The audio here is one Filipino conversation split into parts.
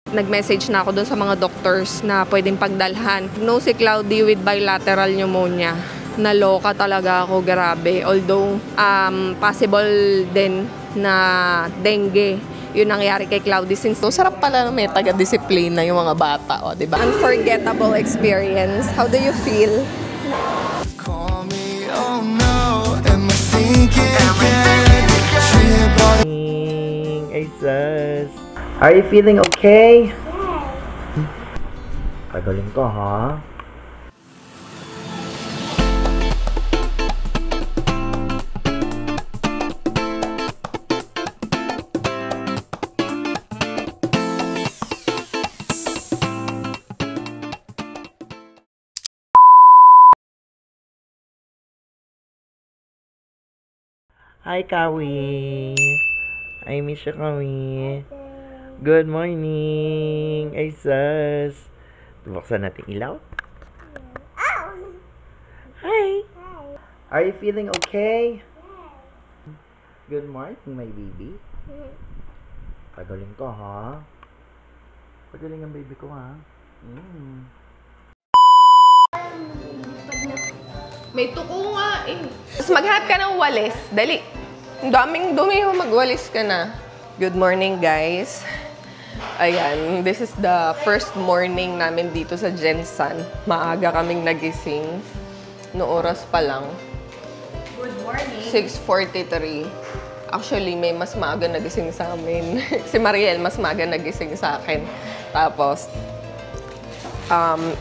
Nag-message na ako dun sa mga doctors na pwedeng pagdalhan. No, si Cloudy with bilateral pneumonia. Naloka talaga ako, grabe. Although, possible din na dengue yun nangyari kay Cloudy since so, sarap pala na may taga-disiplina yung mga bata, o, diba? Unforgettable experience. How do you feel? Call me, oh no, am I thinking again? Ay, sus. Are you feeling okay? Pagaling ko, ha? Hi, Kawi. I miss you, Kawi. Good morning. Ay, sus. Buksan natin ilaw. Hi. Are you feeling okay? Good morning, my baby. Pagaling ko, ha? Pagaling ang baby ko, ha? May tuko nga eh. Tapos maghanap ka ng walis. Dali. Ang daming dumi mo, magwalis ka na. Good morning, guys. Ayan, this is the first morning namin dito sa Gensan. Maaga kaming nagising. No oras pa lang. Good morning. 6:43. Actually, may mas maaga nagising sa amin. Si Mariel, mas maaga nagising sa akin. Tapos,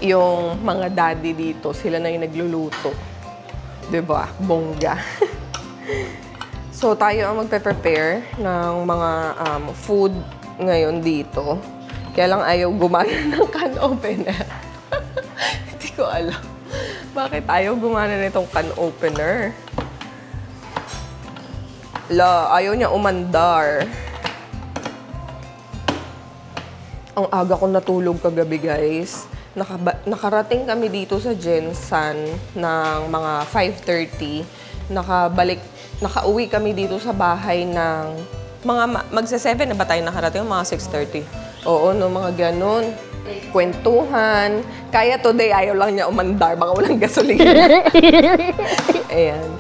yung mga daddy dito, sila na yung nagluluto. Diba? Bongga. So, tayo ang magpe-prepare ng mga food ngayon dito. Kaya lang ayaw gumana ng can opener. Hindi ko alam. Bakit ayaw gumana nitong can opener? Ayaw niya umandar. Ang aga ko natulog kagabi, guys. Nakarating kami dito sa Gensan ng mga 5:30. Nakauwi kami dito sa bahay ng magsa-7 na ba tayo nakarating? Mga 6:30. Oo, no, mga ganun. Kwentuhan. Kaya today, ayaw lang niya umandar. Baka walang gasolina. Ayan.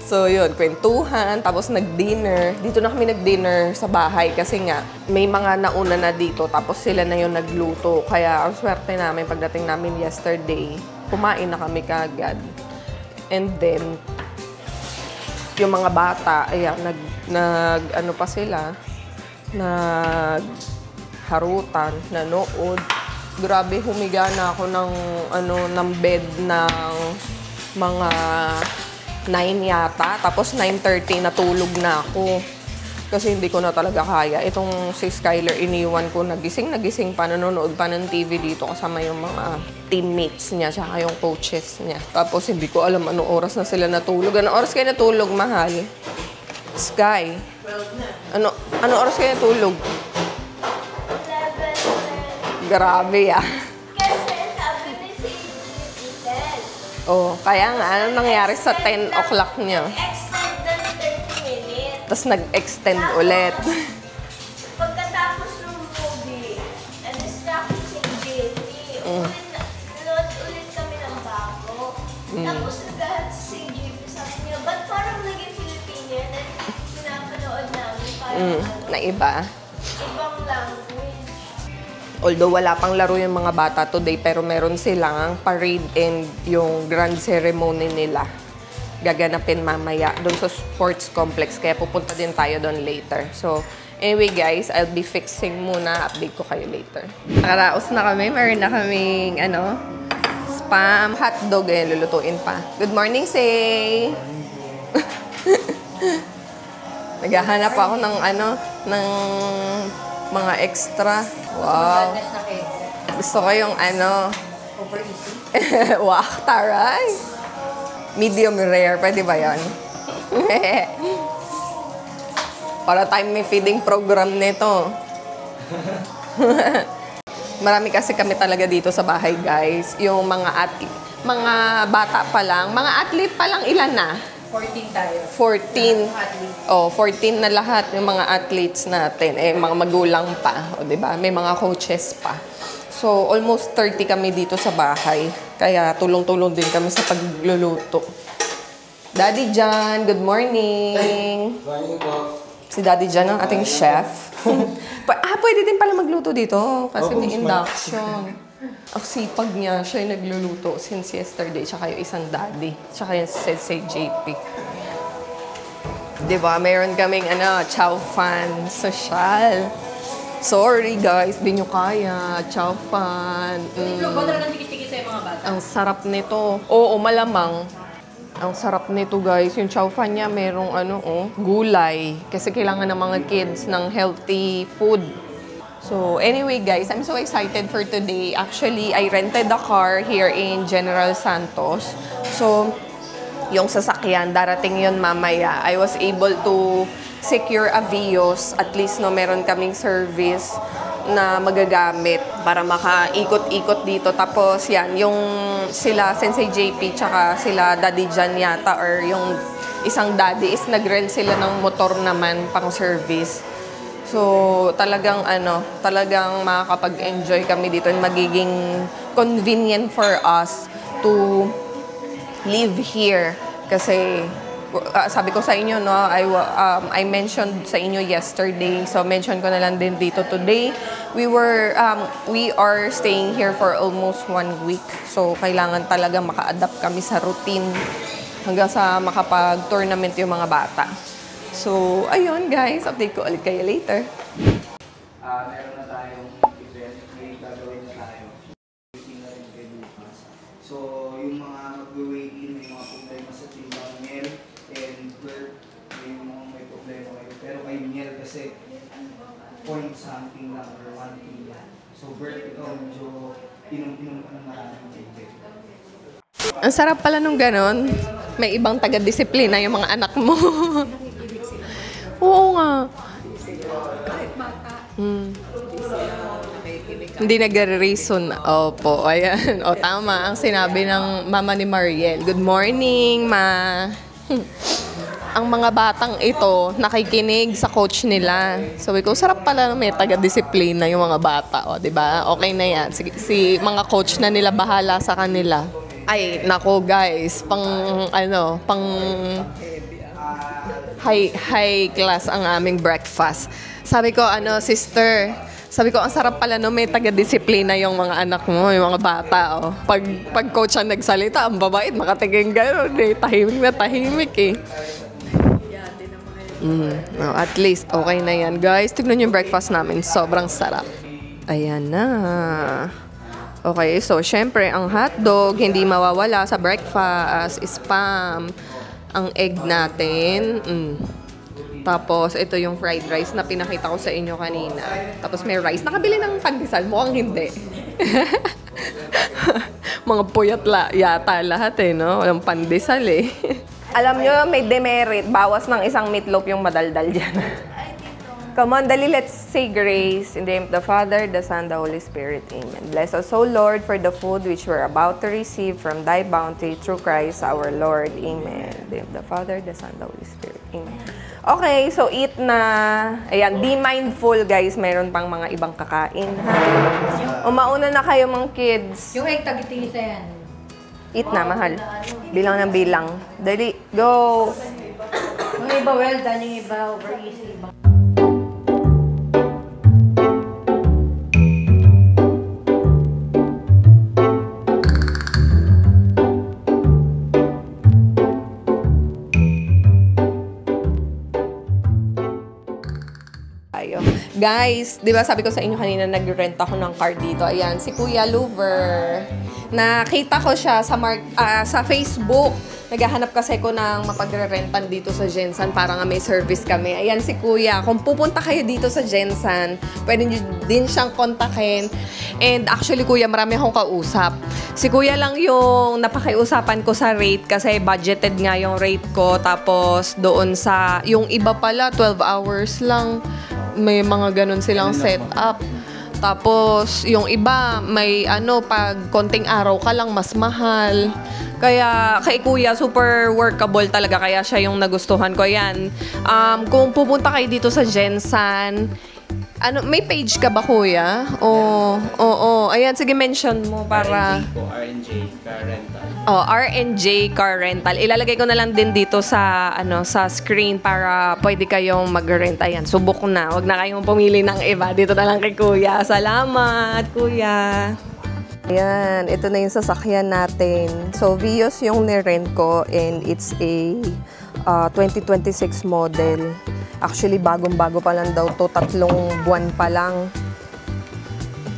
So, yun. Kwentuhan. Tapos, nag-dinner. Dito na kami nag-dinner sa bahay. Kasi nga, may mga nauna na dito. Tapos, sila na yung nagluto. Kaya, ang swerte namin, pagdating namin yesterday, kumain na kami kaagad. And then, yung mga bata, ayan, ano pa sila, harutan, nanood. Grabe, humiga na ako ng bed ng mga 9 yata. Tapos 9:30 natulog na ako. Kasi hindi ko na talaga kaya. Itong si Skyler, iniwan ko, nagising pa, nanonood pa ng TV dito kasama yung mga teammates niya, tsaka yung coaches niya. Tapos hindi ko alam anong oras na sila natulog. Anong oras kayo natulog, mahal? Sky? 12 na. Anong oras kayo natulog? 11. Grabe, ah. Kasi sabi ni si Giselle. Oh, kaya nga, anong nangyari sa 10 o'clock niya? Extend ng 30 minutes. Tapos nag-extend ulit. Pagkatapos ng movie, na-distract si JT. Nanood ulit kami ng bago. Tapos naghahat si JT, sabi niya, ba't parang naging Filipino na pinapanood namin? Parang Na iba. ibang language. Although wala pang laro yung mga bata today, pero meron silang parade and yung grand ceremony nila. Gaganapin mamaya doon sa sports complex. Kaya pupunta din tayo doon later. So, anyway guys, I'll be fixing muna. Update ko kayo later. Nakaraos na kami. Meron na kaming, spam hotdog. Ayan, lulutuin pa. Good morning, Say! Naghahanap ako ng, ng mga extra. Wow! Gusto ko yung, Over easy. wow, taray! Medium rare. Pwede ba yan? Para time may feeding program nito. Marami kasi kami talaga dito sa bahay, guys. Yung mga bata pa lang. Mga athlete pa lang, ilan na? 14 tayo. 14. Athlete. Oh, 14 na lahat yung mga athletes natin. Eh, mga magulang pa. O, diba? May mga coaches pa. So, almost 30 kami dito sa bahay. Kaya tulong-tulong din kami sa pagluluto. Daddy Jan, good morning. Si Daddy Jan ang ating chef. Pwede din pala magluto dito kasi may induction. Ang sipag niya, siya yung nagluluto since yesterday. Tsaka yung isang daddy. Tsaka yung si JP. Diba? Meron kaming chow fan social. Sorry guys, di nyo kaya. Chow fan. Ba talagang tikit-tikit sa mga bata? Ang sarap nito. Oo, malamang. Ang sarap nito guys. Yung chow fan niya merong gulay. Kasi kailangan ng mga kids ng healthy food. So anyway guys, I'm so excited for today. Actually, I rented a car here in General Santos. So yung sasakyan, darating yun mamaya. I was able to secure a Vios. At least meron kaming service na magagamit para makaikot-ikot dito. Tapos yan, yung sila Sensei JP tsaka sila Daddy Jan yata or yung isang daddy is nag-rent sila ng motor naman pang service. So talagang talagang makakapag-enjoy kami dito and magiging convenient for us to live here kasi sabi ko sa inyo I mentioned sa inyo yesterday, so mention ko na lang din dito today. We are staying here for almost 1 week. So kailangan talaga maka-adapt kami sa routine hanggang sa makapag-tournament yung mga bata. So ayun guys, update ko ulit kayo later. Meron na tayong event, may gagawin na tayo. Waiting na rin kay Lucas. So, yung mga mag-waiting, may mga problema sa timbang Miel and Bert, may problema kayo. Pero kay Miel kasi point something lang or 1 kilo. So, Bert, ito medyo inom-inom ka ng maraming tubig. Ang sarap pala nung ganon. May ibang taga-disiplina yung mga anak mo. Oo nga. Hindi nag-reason. Opo, ayan. O, tama ang sinabi ng mama ni Mariel. Good morning, ma. Ang mga batang ito, nakikinig sa coach nila. Sabi ko, sarap pala na may taga-disiplina yung mga bata. O, diba? Okay na yan. Si mga coach na nila, bahala sa kanila. Ay, nako guys. Pang high class ang aming breakfast. Sabi ko, sister, sabi ko, ang sarap pala may taga-disiplina yung mga anak mo, yung mga bata. Oh. Pag coach ang nagsalita, ang babait, makatingin gano'n. Tahimik na tahimik eh. At least, okay na yan. Guys, tignan yung breakfast namin. Sobrang sarap. Ayan na. Okay, so syempre, ang hotdog, hindi mawawala sa breakfast, spam. Ang egg natin. Tapos, ito yung fried rice na pinakita ko sa inyo kanina. Tapos, may rice. Nakabili ng pandesal. Mukhang hindi. Mga puyat yata lahat no? Walang pandesal Alam nyo, may demerit. Bawas ng isang meatloaf yung madaldal dyan. Come on, dali, let's say grace. In the name of the Father, the Son, the Holy Spirit. Amen. Bless us, O Lord, for the food which we're about to receive from Thy bounty through Christ our Lord. Amen. In the name of the Father, the Son, the Holy Spirit. Amen. Okay, so eat na. Ayan, be mindful, guys. Mayroon pang mga ibang kakain, ha? Mauna na kayo, mga kids. Yung egg tagitisa yan. Eat na, mahal. Bilang ng bilang. Dali, go! Yung iba well done, yung iba over easy. Guys, di ba sabi ko sa inyo kanina nag-rent ako ng car dito. Ayan, si Kuya Lover. Nakita ko siya sa Facebook. Naghahanap kasi ko ng mapagre-rentan dito sa Gensan para nga may service kami. Ayan si Kuya. Kung pupunta kayo dito sa Gensan, pwede nyo din siyang kontakin. And actually, Kuya, marami akong kausap. Si Kuya lang yung napakiusapan ko sa rate kasi budgeted nga yung rate ko. Tapos doon sa, yung iba pala, 12 hours lang. May mga ganun silang setup. Tapos, yung iba, may pag konting araw ka lang, mas mahal. Kaya, kay Kuya, super workable talaga. Kaya siya yung nagustuhan ko. Yan. Kung pupunta kayo dito sa Gensan, may page ka ba, Kuya? Oo. Ayan, sige, mention mo para... RNJ Car Rental. RNJ Car Rental. Ilalagay ko na lang din dito sa sa screen para pwede kayong mag-rent. Ayan, subok na. Huwag na kayong pumili ng iba. Dito na lang kay Kuya. Salamat, Kuya. Ayan, ito na yung sasakyan natin. So, Vios yung nirent ko and it's a 2026 model. Actually, bagong-bago pa lang daw to, 3 buwan pa lang.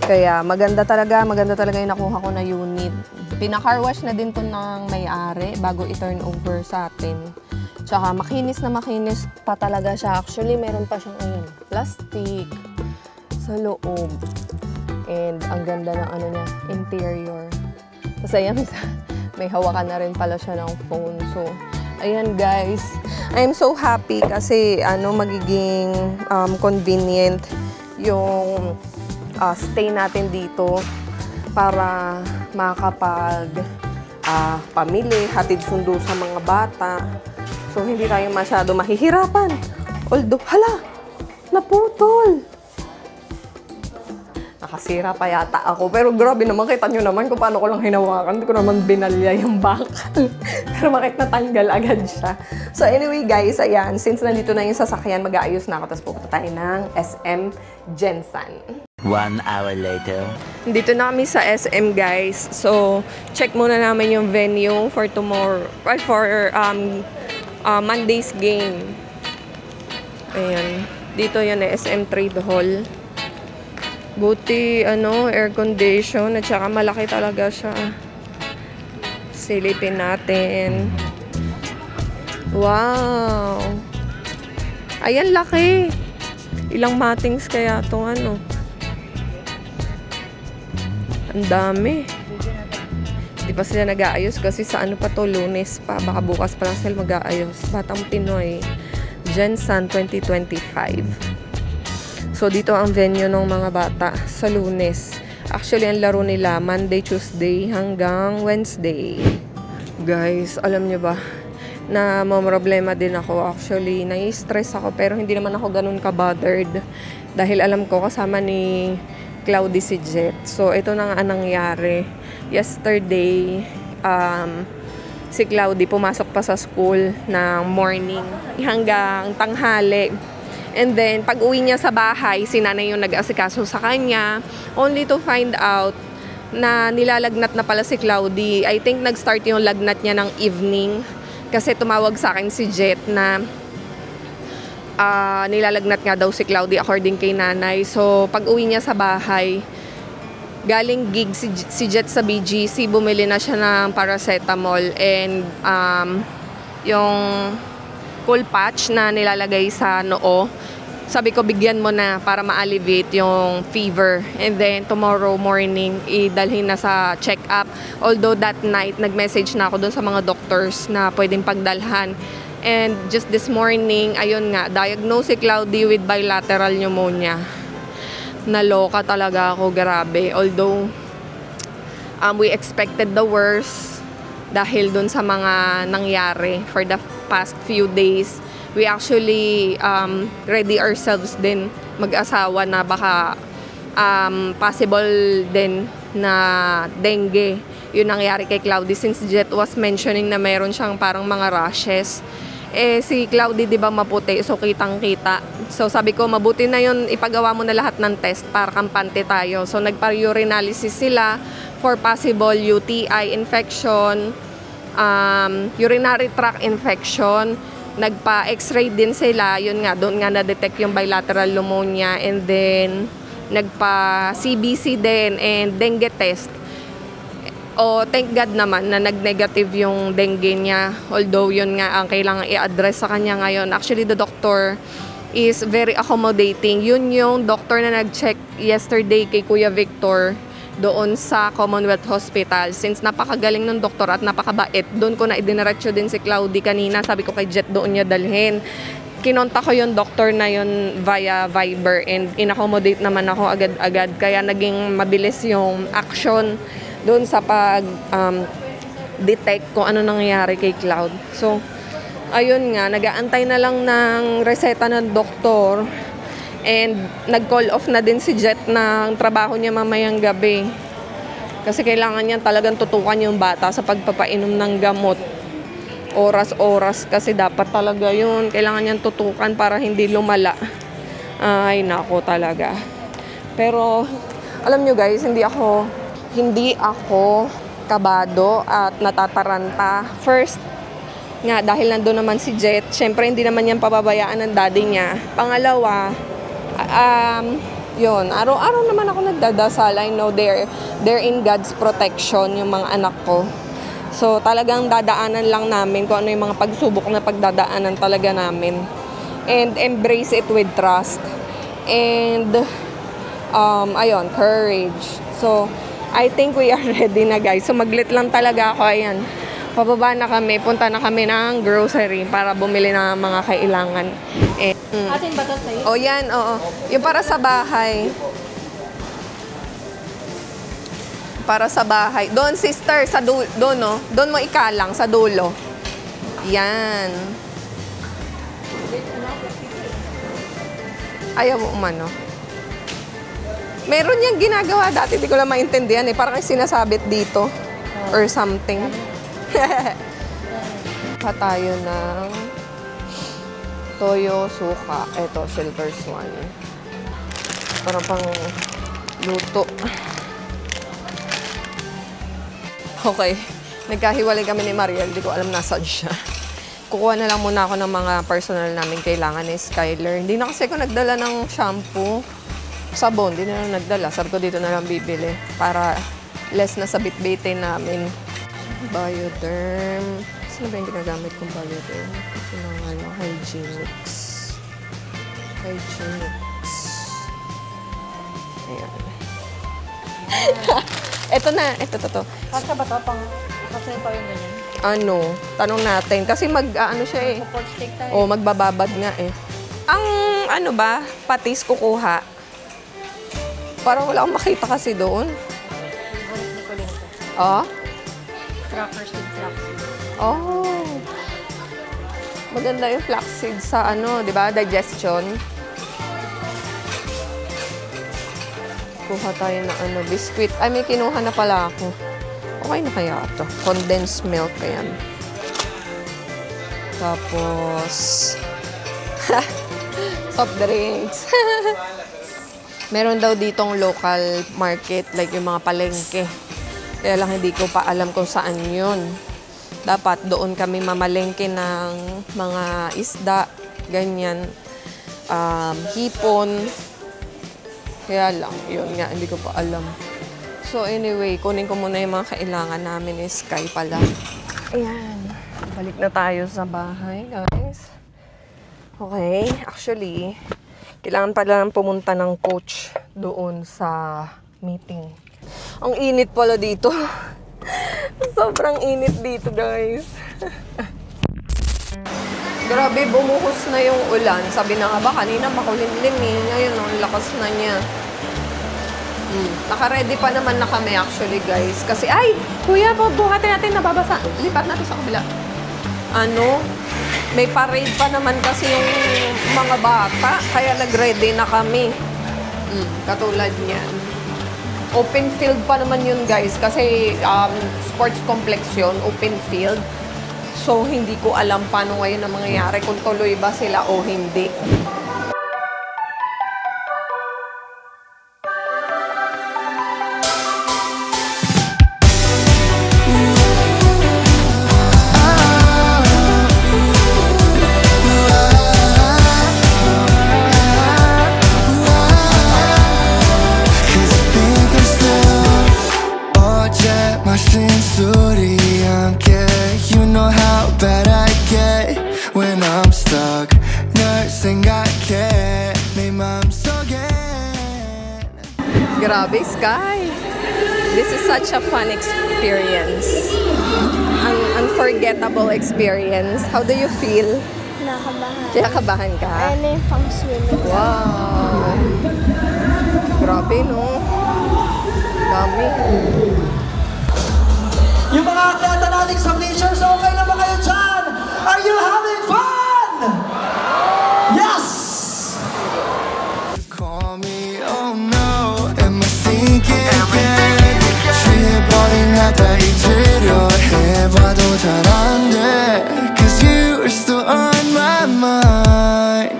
Kaya maganda talaga yung nakuha ko na unit. Pina-car wash na din to ng may-ari bago i-turn over sa atin. Tsaka makinis na makinis pa talaga siya. Actually, meron pa siyang plastic sa loob. And ang ganda ng niya, interior. Tapos ayan, may hawakan na rin pala siya ng phone. So, ayan guys, I'm so happy kasi magiging convenient yung stay natin dito para makakapag pamili, hatid sundo sa mga bata. So, hindi tayo masyado mahihirapan. Although, hala, naputol. Nakasira pa yata ako. Pero grabe naman, kita nyo naman kung paano ko lang hinawakan. Hindi ko naman binalya yung bakal. Pero bakit natanggal agad siya. So anyway guys, ayan. Since nandito na yung sasakyan, mag-aayos na ako. Tapos pupunta tayo ng SM Gensan. 1 hour later. Dito na kami sa SM guys. So check muna namin yung venue for tomorrow. For Monday's game. Ayan. Dito yun SM Trade Hall. Buti, air condition at saka malaki talaga siya. Silipin natin. Wow! Ayan, laki! Ilang matings kaya itong Ang dami. Di pa sila nag-aayos kasi sa pa to, Lunes pa. Baka bukas pa lang sila mag-aayos. Batang Pinoy. Gensan 2025. So, dito ang venue ng mga bata sa Lunes. Actually, ang laro nila Monday, Tuesday hanggang Wednesday. Guys, alam nyo ba na problema din ako. Actually, nai-stress ako pero hindi naman ako ganun ka-bothered. Dahil alam ko kasama ni Cloudy si Jet. So, ito na nga nangyari. Yesterday, si Cloudy pumasok pa sa school ng morning hanggang tanghali. And then, pag uwi niya sa bahay, si nanay yung nag-asikaso sa kanya, only to find out na nilalagnat na pala si Cloudy. I think nag-start yung lagnat niya ng evening kasi tumawag sa akin si Jet na nilalagnat nga daw si Cloudy according kay nanay. So, pag uwi niya sa bahay, galing gig si Jet sa BGC, bumili na siya ng paracetamol and yung cool patch na nilalagay sa noo. Sabi ko, bigyan mo na para ma-alleviate yung fever. And then, tomorrow morning, idalhin na sa check-up. Although that night, nag-message na ako dun sa mga doctors na pwedeng pagdalhan. And just this morning, ayun nga, diagnosed si Cloudy with bilateral pneumonia. Naloka talaga ako, grabe. Although, we expected the worst dahil dun sa mga nangyari for the past few days. We actually ready ourselves din mag-asawa na baka possible din na dengue yun nangyari kay Cloudy since Jet was mentioning na mayroon siyang parang mga rashes. Si Cloudy di ba maputi, so kitang-kita. So sabi ko, mabuti na yun, ipagawa mo na lahat ng test para kampante tayo. So nagpa-urinalysis sila for possible UTI infection, urinary tract infection. Nagpa-x-ray din sila, yun nga, doon nga na-detect yung bilateral pneumonia, and then nagpa-CBC din and dengue test. Thank God naman na nag-negative yung dengue niya, although yun nga ang kailangan i-address sa kanya ngayon. Actually, the doctor is very accommodating. Yun yung doctor na nag-check yesterday kay Kuya Victor doon sa Commonwealth Hospital. Since napakagaling ng doktor at napakabait, doon ko na idiniretso din si Cloudy kanina. Sabi ko kay Jet doon niya dalhin. kinonta ko yung doktor na yun via Viber and in-accommodate naman ako agad-agad. Kaya naging mabilis yung action doon sa pag-detect kung ano nangyayari kay Cloud. So, ayun nga, nag-aantay na lang ng reseta ng doktor and nag-call off na din si Jet ng trabaho niya mamayang gabi. Kasi kailangan niya talagang tutukan yung bata sa pagpapainom ng gamot. Oras-oras kasi dapat talaga yun. Kailangan niyang tutukan para hindi lumala. Ay, nako talaga. Pero, alam nyo guys, hindi ako kabado at natataranta. First, nga, dahil nandun naman si Jet, syempre hindi naman yan pababayaan ng daddy niya. Pangalawa, yun, araw-araw naman ako nagdadasal. I know they're in God's protection, yung mga anak ko. So, talagang dadaanan lang namin kung ano yung mga pagsubok na pagdadaanan talaga namin. And embrace it with trust. And, ayun, courage. So, I think we are ready na guys. So, maglit lang talaga ako. Ayan. Pababa na kami. Punta na kami ng grocery para bumili ng mga kailangan. Atin ba ito sa'yo? O yan, oo. Yung para sa bahay. Para sa bahay. Doon, sister, sa dulo. Doon, no? Doon mo ikalang, sa dulo. Yan. Ayaw mo umano. Meron niyang ginagawa dati, di ko lang maintindihan eh. Parang sinasabit dito. Or something. Pa tayo ng toyo, suka. Ito, silver swan. Parang pang luto. Okay. Nagkahiwalay kami ni Mariel. Di ko alam nasaan siya. Kukuha na lang muna ako ng mga personal namin kailangan ni Skyler. Hindi na kasi ako nagdala ng shampoo. Sabon, di na lang nagdala. Sabi ko dito na lang bibili para less na sa bit-bitin namin. Bioderm. Saan ba yung ginagamit kong Bioderm? Ito na nga yung Hygienix. Hygienix. Ayan. Ito na. Ito. Kasya ba ito? Kasya ito yung ganyan? Ano? Tanong natin. Kasi ano siya eh. Pork steak tayo. O, magbababad nga eh. Ang ano ba? Patis kukuha. Parang wala akong makita kasi doon. Oh? Crackers with flaxseed. Oh. Maganda yung flaxseed sa ano, di ba? Digestion. Kuha tayo ng ano, biscuit. Ay, may kinuha na pala ako. Okay na kaya ito. Condensed milk, ayan. Tapos, soft drinks. Meron daw ditong local market, like yung mga palengke. Kaya lang hindi ko pa alam kung saan yun. Dapat doon kami mamalengke ng mga isda, ganyan, hipon. Kaya lang, yun nga, hindi ko pa alam. So anyway, kunin ko muna yung mga kailangan namin ni Sky pala. Ayan, balik na tayo sa bahay, guys. Okay, actually, kailangan pala lang pumunta ng coach doon sa meeting. Ang init pala dito. Sobrang init dito, guys. Grabe, bumuhos na yung ulan. Sabi na nga ba, kanina makulimlim eh. Ngayon, ang lakas na niya. Naka-ready pa naman na kami actually, guys. Kasi, ay, kuya, buhatin natin, nababasa. Lipat natin sa kabila. Ano? May parade pa naman kasi yung mga bata. Kaya nag-ready na kami. Katulad niyan. Open field pa naman yun, guys. Kasi sports complex yun, open field. So, hindi ko alam paano ngayon ang mangyayari. Kung tuloy ba sila o hindi. Grabe, Sky. This is such a fun experience. An unforgettable experience. How do you feel? Na kinakabahan. Kinakabahan ka? Ayan na yung pang swimming. Wow! Grabe, no? Dami. Yung mga atleta nating submissions, okay na ba kayo dyan? Are you having fun? Yes! Call me, oh no, am I thinking again? 취해버린 나 잊으려 해봐도 잘 안 돼. Cause you are still on my mind.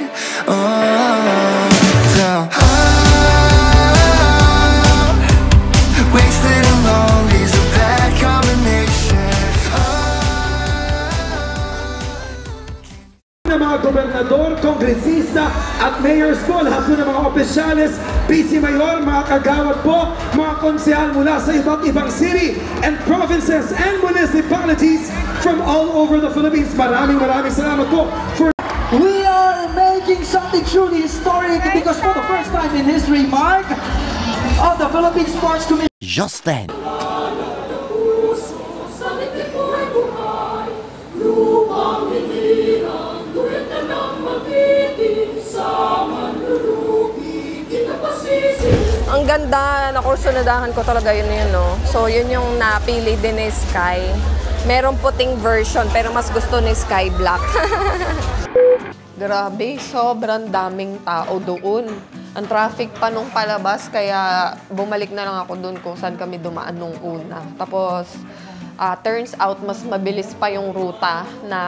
So wasted and lonely's a bad combination. Ng mga gobernador, kongresista at mayors po, lahat po ng mga opisyales, PC Mayor, mga kagawad po, mga konsehal mula sa iba't ibang city and provinces and municipalities from all over the Philippines. Maraming salamat po. We are making something truly historic because for the first time in history, Mark, of the Philippine Sports Commission. Just then. Ang ganda, nakursunadahan ko talaga yun, no? So, yun yung napili din ni Sky. Merong puting version, pero mas gusto ni Sky black. Grabe, sobrang daming tao doon. Ang traffic pa nung palabas, kaya bumalik na lang ako doon kung saan kami dumaan nung una. Tapos, turns out, mas mabilis pa yung ruta na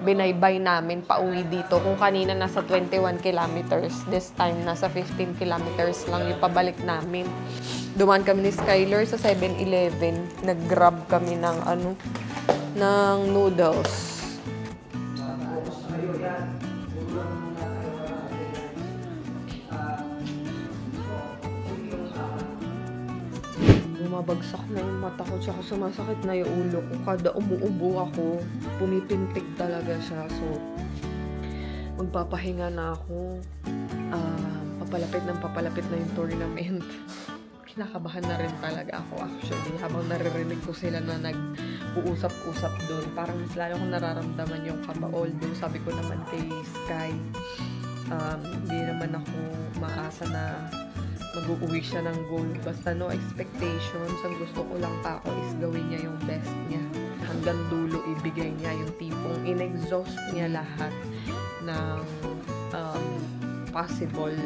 binaybay namin pauwi dito. Kung kanina nasa 21 kilometers, this time nasa 15 kilometers lang yung pabalik namin. Dumaan kami ni Skyler sa 7-Eleven. Nag-grab kami ng ng noodles. Bumabagsak na yung mata ko, tsaka sumasakit na yung ulo ko. Kada umuubo ako, pumipintig talaga siya. So, magpapahinga na ako. Papalapit na yung tournament. Kinakabahan na rin talaga ako actually. Habang naririnig ko sila na nag-uusap-usap doon, parang mas lalo ko nararamdaman yung kaba. Although, sabi ko naman kay Sky, hindi naman ako maasa na mag-uuwi siya ng goal. Basta no expectations. Ang gusto ko lang pa ako is gawin niya yung best niya. Hanggang dulo ibigay niya yung tipong in-exhaust niya lahat ng possible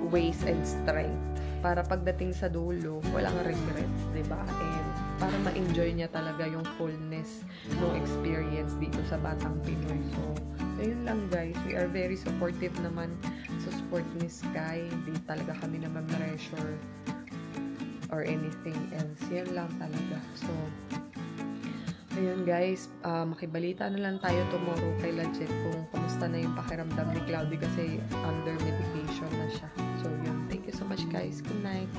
ways and strength. Para pagdating sa dulo, walang regrets, diba? And para ma-enjoy niya talaga yung fullness ng experience dito sa Batang Pinoy. So, ayun lang guys. We are very supportive naman sa sport ni Sky. Hindi talaga kami naman pressure or anything else. Yan lang talaga. So, ayun guys. Makibalita na lang tayo tomorrow kay Lajit kung kamusta na yung pakiramdam ni Cloudy kasi under medication na siya. So, yun. Thank you so much guys. Good night.